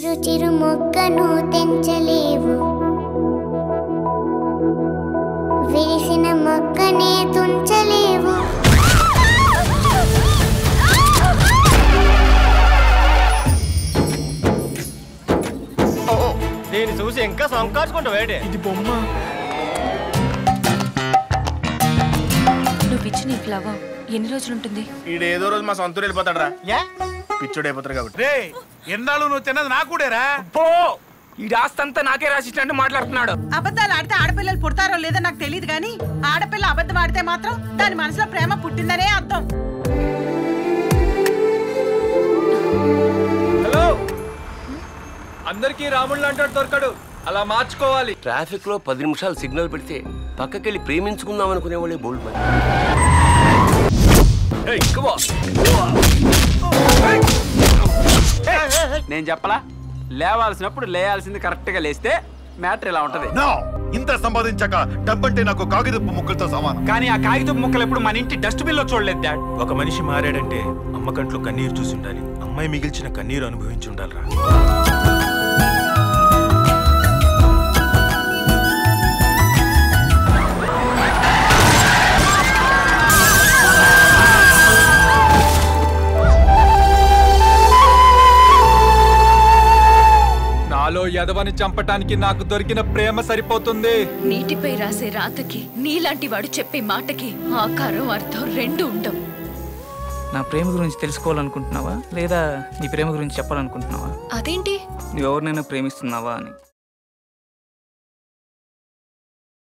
చిరు చిరు మొక్కను తెంచలేవు, విరిసిన మొక్కనే తుంచలేవు. దీన్ని చూసి ఇంకా సంకాచుకుంటా వేడే. ఇది బొమ్మ. నువ్వు ఇచ్చిన ఈ ఫ్లవర్ ఎన్ని రోజులు ఉంటుంది? ఈడేదో రోజు మా సొంతూరు వెళ్ళిపోతాడరా, పిచ్చోడు అయిపోతారు కాబట్టి. రే ఎన్నాళ్ళు నువ్వు తిన్నది నా కూడేరా? పో, ఈ రాస్తంతా నాకే రాసిచ్చినట్టు మాట్లాడుతున్నాడు. అబద్ధాలు ఆడితే ఆడపిల్లలు పుడతారో లేదో నాకు తెలియదు కానీ ఆడపిల్ల అబద్ధం ఆడితే మాత్రం దాని మనసులో ప్రేమ పుట్టిందనే అర్థం. హలో, అందరికీ రాముళ్ళు అంటాడు దొరకడు, అలా మార్చుకోవాలి. ట్రాఫిక్ లో 10 నిమిషాలు సిగ్నల్ పెడితే పక్కకెళ్ళి ప్రేమించుకుందాం అనుకునే వాళ్ళే బోల్డ్ మరి. నేను చెప్పలా, లేవాల్సినప్పుడు లేయాల్సింది కరెక్ట్ గా లేస్తే మ్యాటర్ ఇలా ఉంటది. ఇంత సంపాదించాక డబ్బంటే నాకు కాగితపు ముక్కలతో సమానం. కానీ ఆ కాగితపు ముక్కలు ఎప్పుడు మన ఇంటి డస్ట్బిన్ లో చూడలేదు డాడ్. ఒక మనిషి మారాడంటే అమ్మ కంట్లో కన్నీరు చూసి ఉండాలి, అమ్మాయి మిగిల్చిన కన్నీరు అనుభవించి ఉండాలిరా. నాలో యదవని చంపటానికి నాకు దొరికిన ప్రేమ సరిపోతుంది. నీటిపై రాసే రాతకి, నీలాంటి వాడు చెప్పే మాటకి ఆకారం అర్థం రెండు ఉండవు. నా ప్రేమ గురించి తెలుసుకోవాలనుకుంటున్నావా లేదా నీ ప్రేమ గురించి చెప్పాలనుకుంటున్నావా? అదేంటి? నువ్వు ఎవరినైనా ప్రేమిస్తున్నావా అని.